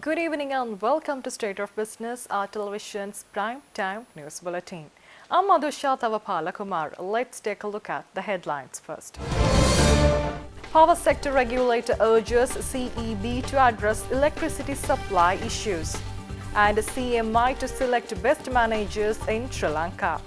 Good evening and welcome to State of Business, our television's prime time news bulletin. I'm Madhusha Tavapala. Let's take a look at the headlines first. Power sector regulator urges CEB to address electricity supply issues, and CMI to select best managers in Sri Lanka.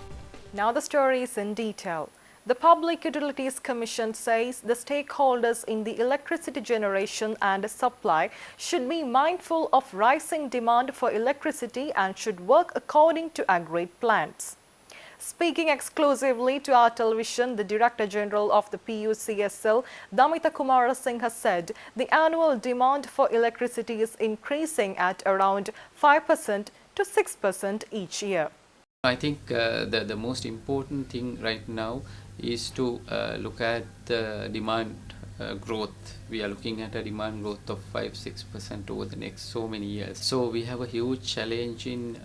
Now the story is in detail. The Public Utilities Commission says the stakeholders in the electricity generation and supply should be mindful of rising demand for electricity and should work according to agreed plans. Speaking exclusively to our television, the Director General of the PUCSL, Damita Kumarasinghe, said the annual demand for electricity is increasing at around 5% to 6% each year. I think the most important thing right now is to look at the demand growth. We are looking at a demand growth of 5-6% over the next so many years. So we have a huge challenge in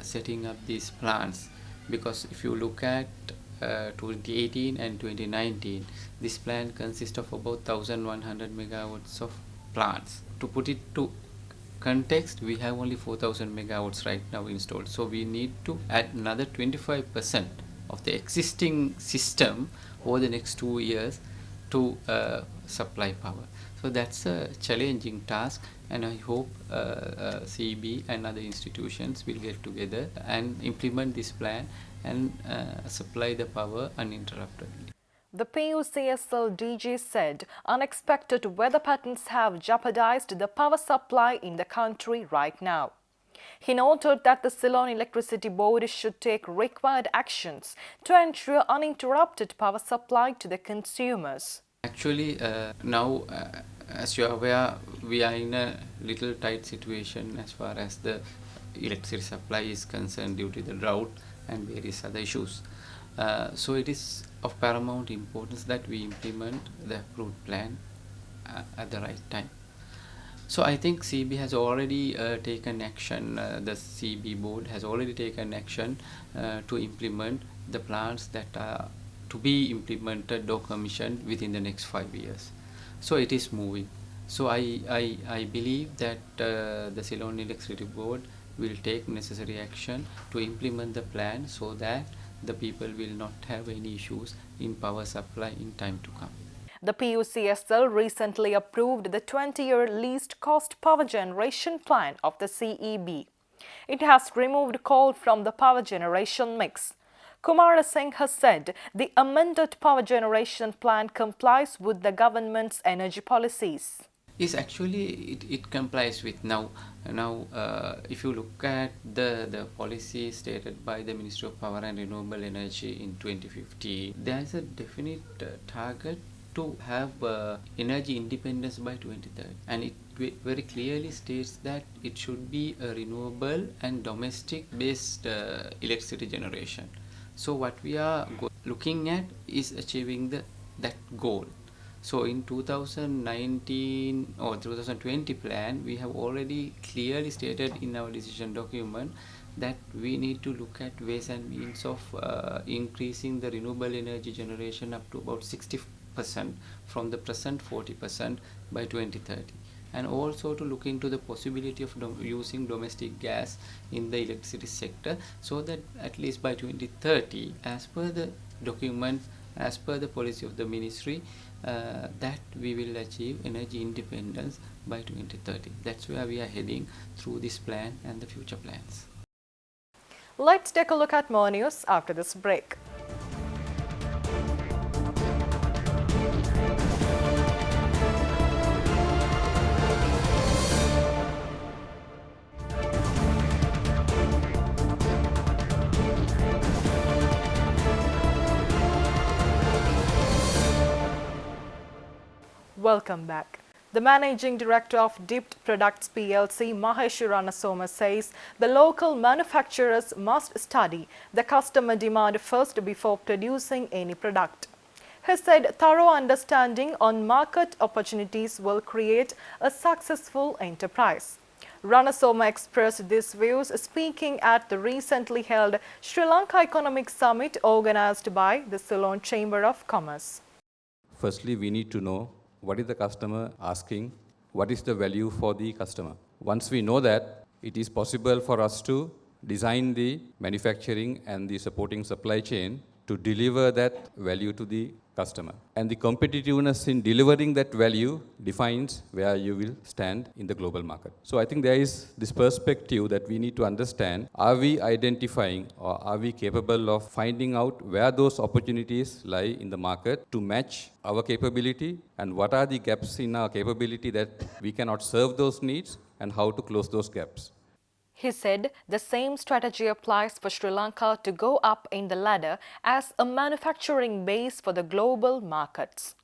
setting up these plants, because if you look at 2018 and 2019, this plan consists of about 1,100 megawatts of plants. To put it to context, we have only 4,000 megawatts right now installed, so we need to add another 25% of the existing system over the next 2 years to supply power. So that's a challenging task, and I hope CEB and other institutions will get together and implement this plan and supply the power uninterruptedly. The PUCSL DG said unexpected weather patterns have jeopardized the power supply in the country right now. He noted that the Ceylon Electricity Board should take required actions to ensure uninterrupted power supply to the consumers. Actually, now, as you are aware, we are in a little tight situation as far as the electricity supply is concerned due to the drought and various other issues. So it is of paramount importance that we implement the approved plan at the right time. So I think CEB has already taken action, the CEB board has already taken action to implement the plans that are to be implemented or commissioned within the next 5 years. So it is moving. So I believe that the Ceylon Electricity Board will take necessary action to implement the plan so that the people will not have any issues in power supply in time to come. The PUCSL recently approved the 20-year least cost power generation plan of the CEB. It has removed coal from the power generation mix. Kumarasinghe said the amended power generation plan complies with the government's energy policies. Yes, actually it complies with now. If you look at the policy stated by the Ministry of Power and Renewable Energy in 2050, there is a definite target to have energy independence by 2030, and it very clearly states that it should be a renewable and domestic based electricity generation. So what we are looking at is achieving that goal. So in 2019 or 2020 plan, we have already clearly stated in our decision document that we need to look at ways and means of increasing the renewable energy generation up to about 60% from the present 40% by 2030, and also to look into the possibility of using domestic gas in the electricity sector, so that at least by 2030, as per the document, as per the policy of the ministry, that we will achieve energy independence by 2030. That's where we are heading through this plan and the future plans. Let's take a look at more news after this break. Welcome back. The Managing Director of Product PLC, Mahesh Ranasoma, says the local manufacturers must study the customer demand first before producing any product. He said thorough understanding on market opportunities will create a successful enterprise. Ranasoma expressed these views speaking at the recently held Sri Lanka Economic Summit organized by the Ceylon Chamber of Commerce. Firstly, we need to know what is the customer asking, what is the value for the customer. Once we know that, it is possible for us to design the manufacturing and the supporting supply chain to deliver that value to the customer. And the competitiveness in delivering that value defines where you will stand in the global market. So I think there is this perspective that we need to understand, are we identifying or are we capable of finding out where those opportunities lie in the market to match our capability, and what are the gaps in our capability that we cannot serve those needs, and how to close those gaps. He said the same strategy applies for Sri Lanka to go up in the ladder as a manufacturing base for the global markets.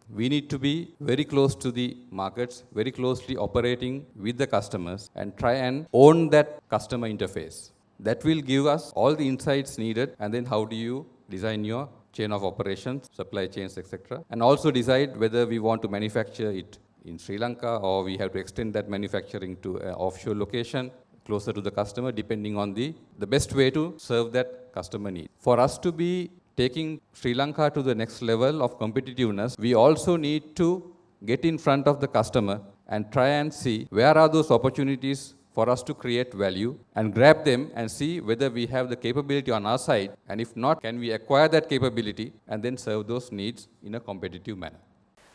We need to be very close to the markets, very closely operating with the customers, and try and own that customer interface. That will give us all the insights needed, and then how do you design your chain of operations, supply chains, etc. And also decide whether we want to manufacture it in Sri Lanka or we have to extend that manufacturing to an offshore location, closer to the customer, depending on the best way to serve that customer need. For us to be taking Sri Lanka to the next level of competitiveness, we also need to get in front of the customer and try and see where are those opportunities for us to create value, and grab them and see whether we have the capability on our side, and if not, can we acquire that capability and then serve those needs in a competitive manner.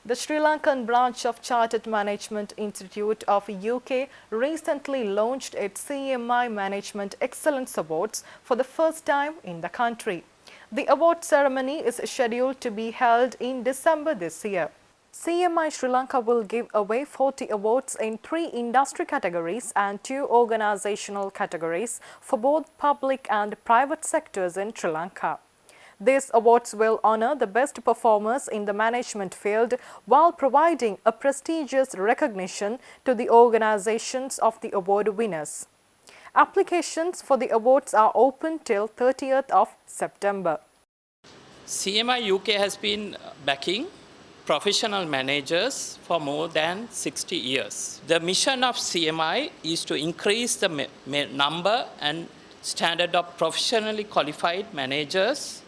The Sri Lankan branch of Chartered Management Institute of UK recently launched its CMI Management Excellence Awards for the first time in the country. The award ceremony is scheduled to be held in December this year. CMI Sri Lanka will give away 40 awards in 3 industry categories and 2 organizational categories for both public and private sectors in Sri Lanka. These awards will honor the best performers in the management field while providing a prestigious recognition to the organizations of the award winners. Applications for the awards are open till 30th of September. CMI UK has been backing professional managers for more than 60 years. The mission of CMI is to increase the number and standard of professionally qualified managers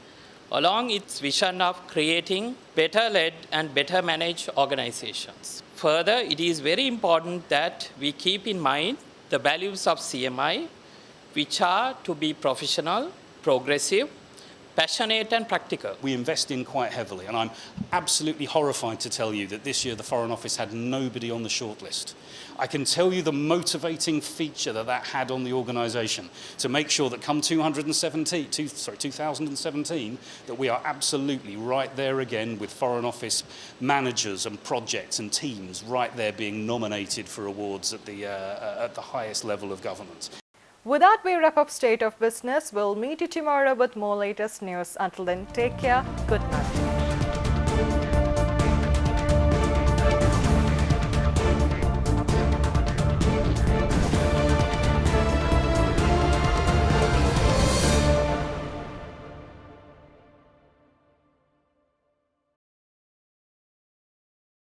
along its vision of creating better led and better managed organizations. Further, it is very important that we keep in mind the values of CMI, which are to be professional, progressive, passionate and practical. We invest in quite heavily, and I'm absolutely horrified to tell you that this year the Foreign Office had nobody on the shortlist. I can tell you the motivating feature that had on the organisation to make sure that come 2017, that we are absolutely right there again with Foreign Office managers and projects and teams right there being nominated for awards at the highest level of governance. With that, we wrap up State of Business. We'll meet you tomorrow with more latest news. Until then, take care. Good night.